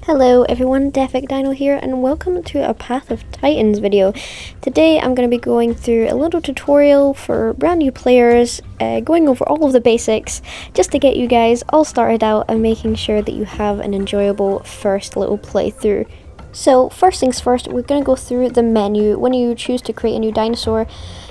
Hello everyone, Defect Dino here, and welcome to a Path of Titans video. Today I'm going to be going through a little tutorial for brand new players, going over all of the basics, just to get you guys all started out and making sure that you have an enjoyable first little playthrough. So first things first, we're going to go through the menu. When you choose to create a new dinosaur,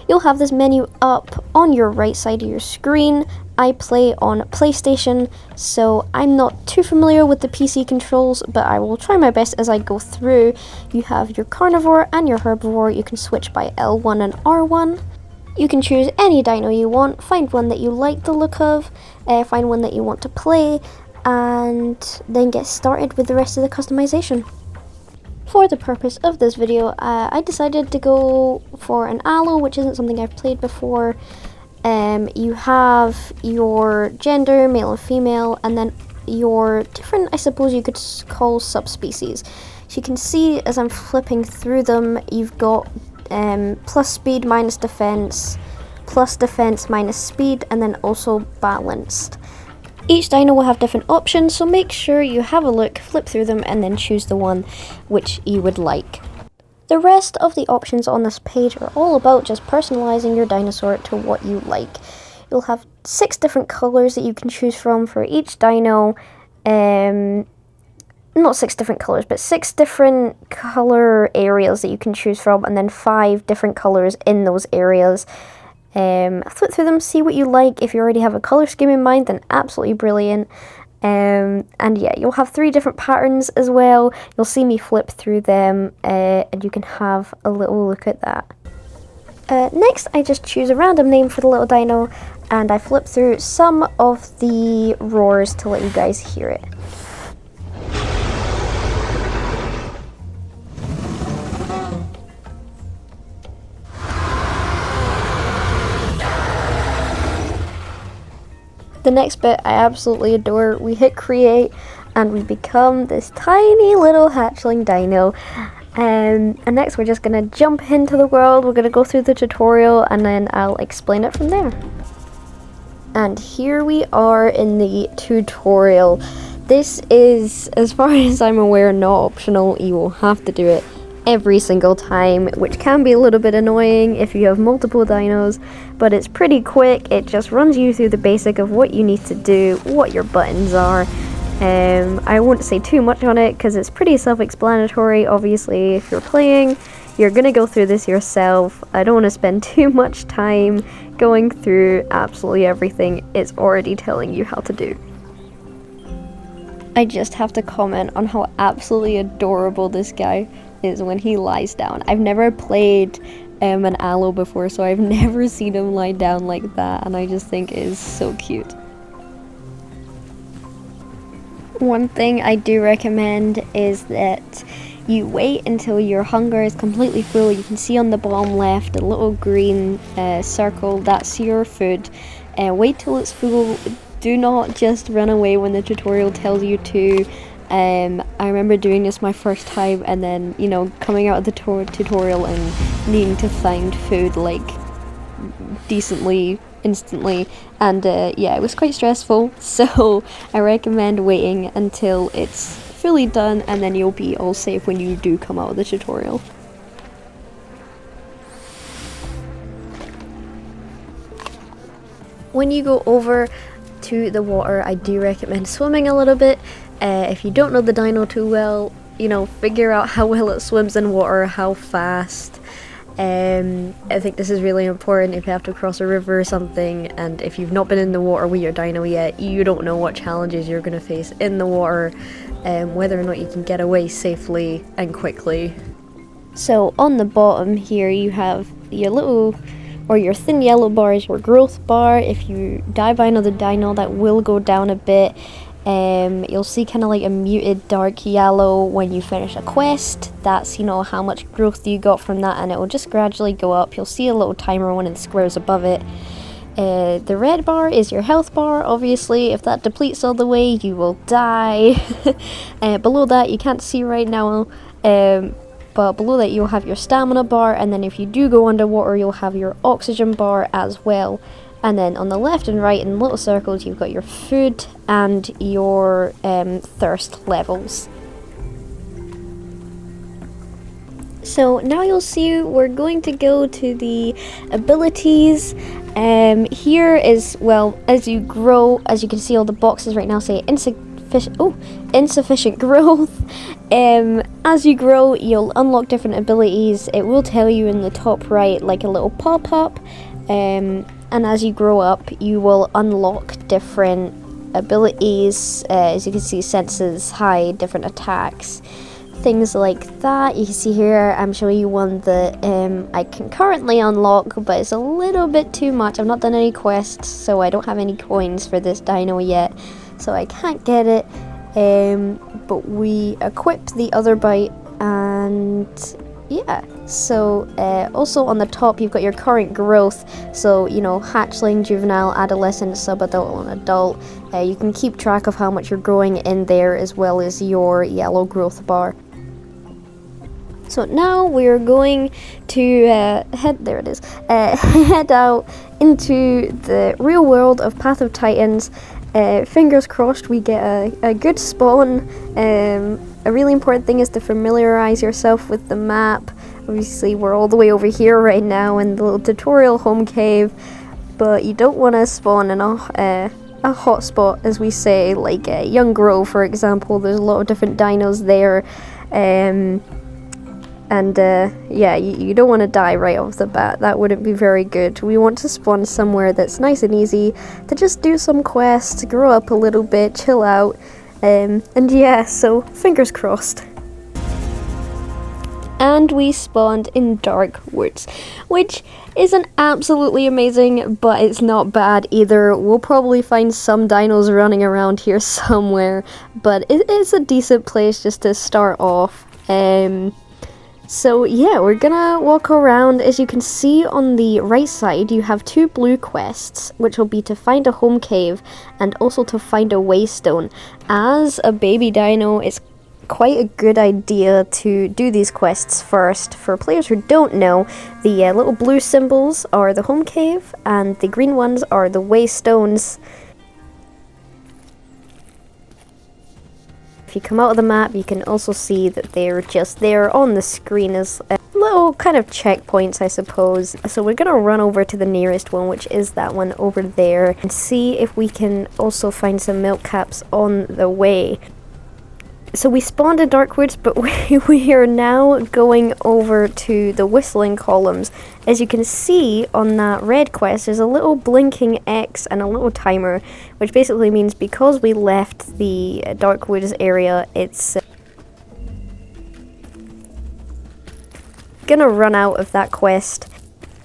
you'll have this menu up on your right side of your screen. I play on PlayStation, so I'm not too familiar with the PC controls, but I will try my best as I go through. You have your carnivore and your herbivore. You can switch by L1 and R1. You can choose any dino you want, find one that you like the look of, find one that you want to play, and then get started with the rest of the customization. For the purpose of this video, I decided to go for an Allo, which isn't something I've played before. You have your gender, male and female, and then your different, I suppose you could call subspecies. So you can see as I'm flipping through them, you've got plus speed minus defense, plus defense minus speed, and then also balanced. Each dino will have different options, so make sure you have a look, flip through them, and then choose the one which you would like. The rest of the options on this page are all about just personalizing your dinosaur to what you like. You'll have 6 different colors that you can choose from for each dino. Not 6 different colors, but 6 different color areas that you can choose from, and then 5 different colors in those areas. Flip through them, see what you like. If you already have a color scheme in mind, then absolutely brilliant. And yeah, you'll have 3 different patterns as well. You'll see me flip through them, and you can have a little look at that. Next, I just choose a random name for the little dino, and I flip through some of the roars to let you guys hear it. The next bit I absolutely adore. We hit create and we become this tiny little hatchling dino. And next we're just going to jump into the world. We're going to go through the tutorial and then I'll explain it from there. And here we are in the tutorial. This is, as far as I'm aware, not optional. You will have to do it every single time, which can be a little bit annoying if you have multiple dinos, but it's pretty quick. It just runs you through the basic of what you need to do, what your buttons are. I won't say too much on it because it's pretty self-explanatory. Obviously, if you're playing, you're gonna go through this yourself. I don't want to spend too much time going through absolutely everything it's already telling you how to do. I just have to comment on how absolutely adorable this guy is when he lies down. I've never played an Allo before, so I've never seen him lie down like that, and I just think it is so cute. One thing I do recommend is that you wait until your hunger is completely full. You can see on the bottom left a little green circle, that's your food. Wait till it's full. Do not just run away when the tutorial tells you to. I remember doing this my first time and then, you know, coming out of the tutorial and needing to find food like decently, instantly, and yeah, it was quite stressful, so I recommend waiting until it's fully done and then you'll be all safe when you do come out of the tutorial. When you go over to the water, I do recommend swimming a little bit. If you don't know the dino too well, you know, figure out how well it swims in water, how fast. I think this is really important if you have to cross a river or something, and if you've not been in the water with your dino yet, you don't know what challenges you're going to face in the water, whether or not you can get away safely and quickly. So on the bottom here you have your little, or your thin yellow bar is your growth bar. If you die by another dino, that will go down a bit. You'll see kind of like a muted dark yellow when you finish a quest. That's, you know, how much growth you got from that, and it will just gradually go up. You'll see a little timer when it squares above it. The red bar is your health bar. Obviously, if that depletes all the way, you will die. Below that, you can't see right now, but below that you'll have your stamina bar, and then if you do go underwater, you'll have your oxygen bar as well. And then on the left and right in little circles, you've got your food and your thirst levels. So now you'll see we're going to go to the abilities. Here is, well, as you grow, as you can see all the boxes right now say insufficient growth. As you grow, you'll unlock different abilities. It will tell you in the top right, like a little pop-up. And as you grow up, you will unlock different abilities. As you can see, senses, hide, different attacks, things like that. You can see here I'm showing you one that I can currently unlock, but it's a little bit too much. I've not done any quests, so I don't have any coins for this dino yet, so I can't get it. But we equip the other bite, and yeah, so also on the top you've got your current growth, so you know, hatchling, juvenile, adolescent, subadult, and adult. You can keep track of how much you're growing in there, as well as your yellow growth bar. So now we're going to head out into the real world of Path of Titans. Fingers crossed we get a good spawn. A really important thing is to familiarize yourself with the map. Obviously we're all the way over here right now in the little tutorial home cave, but you don't want to spawn in a hotspot, as we say, like Young Grove, for example. There's a lot of different dinos there. Yeah, you don't want to die right off the bat. That wouldn't be very good. We want to spawn somewhere that's nice and easy to just do some quests, grow up a little bit, chill out, and yeah, so fingers crossed. And we spawned in Dark Woods, which isn't absolutely amazing, but it's not bad either. We'll probably find some dinos running around here somewhere, but it is a decent place just to start off. So yeah, we're gonna walk around. As you can see on the right side, you have 2 blue quests, which will be to find a home cave and also to find a waystone. As a baby dino, it's quite a good idea to do these quests first. For players who don't know, the little blue symbols are the home cave and the green ones are the waystones. If you come out of the map, you can also see that they're just there on the screen as little kind of checkpoints, I suppose. So we're gonna run over to the nearest one, which is that one over there, and see if we can also find some milk caps on the way. So we spawned in Darkwoods, but we are now going over to the whistling columns. As you can see on that red quest, there's a little blinking X and a little timer, which basically means because we left the Darkwoods area, it's gonna run out of that quest.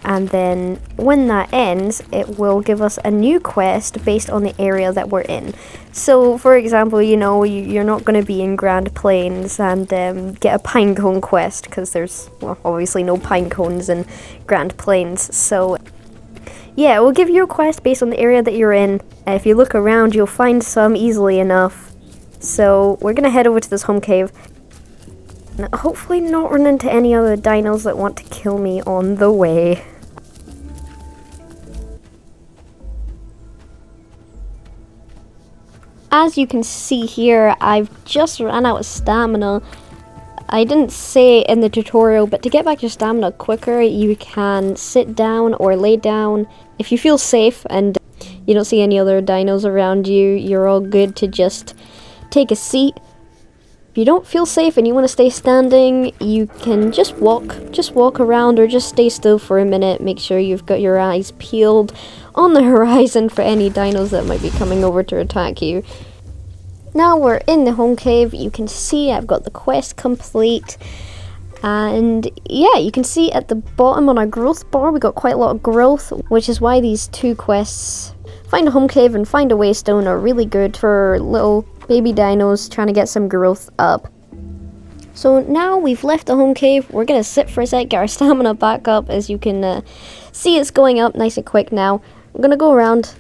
And then when that ends, it will give us a new quest based on the area that we're in. So, for example, you know, you're not going to be in Grand Plains and get a pinecone quest, because there's, well, obviously no pinecones in Grand Plains. So, yeah, it will give you a quest based on the area that you're in. If you look around, you'll find some easily enough. So, we're going to head over to this home cave. And hopefully not run into any other dinos that want to kill me on the way. As you can see here, I've just ran out of stamina. I didn't say in the tutorial, but to get back your stamina quicker, you can sit down or lay down. If you feel safe and you don't see any other dinos around you, you're all good to just take a seat. If you don't feel safe and you want to stay standing, you can just walk around or just stay still for a minute. Make sure you've got your eyes peeled on the horizon for any dinos that might be coming over to attack you. Now we're in the home cave. You can see I've got the quest complete. And yeah, you can see at the bottom on our growth bar, we got quite a lot of growth, which is why these 2 quests, find a home cave and find a waystone, are really good for little baby dinos trying to get some growth up. So now we've left the home cave, we're gonna sit for a sec, get our stamina back up. As you can see, it's going up nice and quick now. I'm gonna go around,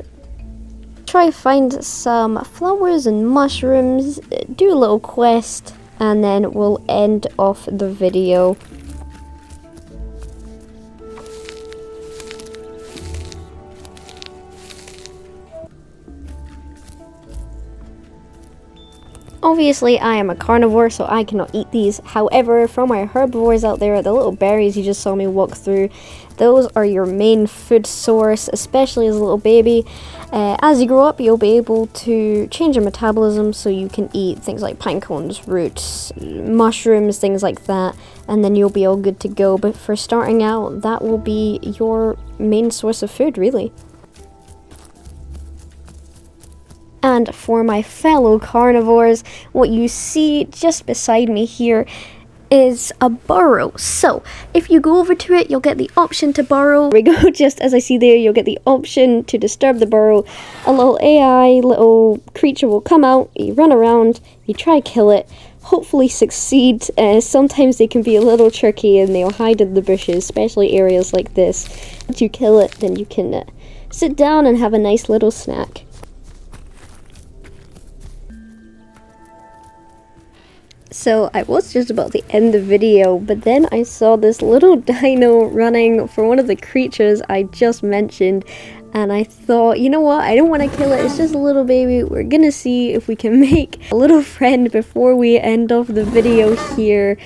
try to find some flowers and mushrooms, do a little quest, and then we'll end off the video. Obviously, I am a carnivore, so I cannot eat these. However, from our herbivores out there, the little berries you just saw me walk through, those are your main food source, especially as a little baby. As you grow up, you'll be able to change your metabolism, so you can eat things like pine cones, roots, mushrooms, things like that, and then you'll be all good to go. But for starting out, that will be your main source of food, really. And for my fellow carnivores, what you see just beside me here is a burrow. So if you go over to it, you'll get the option to burrow. There we go, just as I see there, you'll get the option to disturb the burrow. A little AI, little creature will come out, you run around, you try kill it, hopefully succeed. Sometimes they can be a little tricky and they'll hide in the bushes, especially areas like this. Once you kill it, then you can sit down and have a nice little snack. So I was just about to end the video, but then I saw this little dino running for one of the creatures I just mentioned, and I thought, you know what, I don't want to kill it, it's just a little baby. We're gonna see if we can make a little friend before we end off the video here.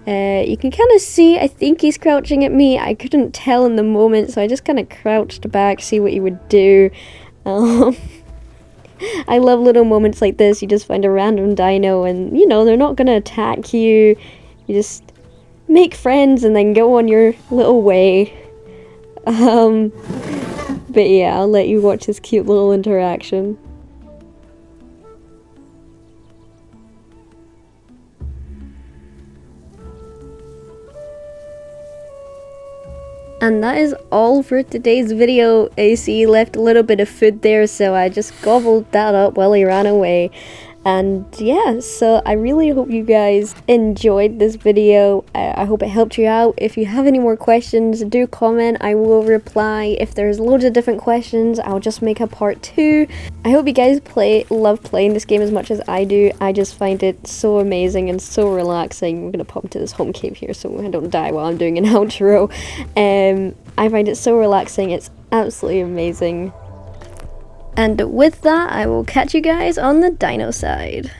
You can kind of see, I think he's crouching at me. I couldn't tell in the moment, so I just kind of crouched back, see what he would do. I love little moments like this. You just find a random dino and, you know, they're not gonna attack you. You just make friends and then go on your little way. But yeah, I'll let you watch this cute little interaction. And that is all for today's video. AC left a little bit of food there, so I just gobbled that up while he ran away. And yeah, so I really hope you guys enjoyed this video. I hope it helped you out. If you have any more questions, do comment. I will reply. If there's loads of different questions, I'll just make a part 2. I hope you guys love playing this game as much as I do. I just find it so amazing and so relaxing. We're gonna pop into this home cave here so I don't die while I'm doing an outro. I find it so relaxing. It's absolutely amazing. And with that, I will catch you guys on the dino side.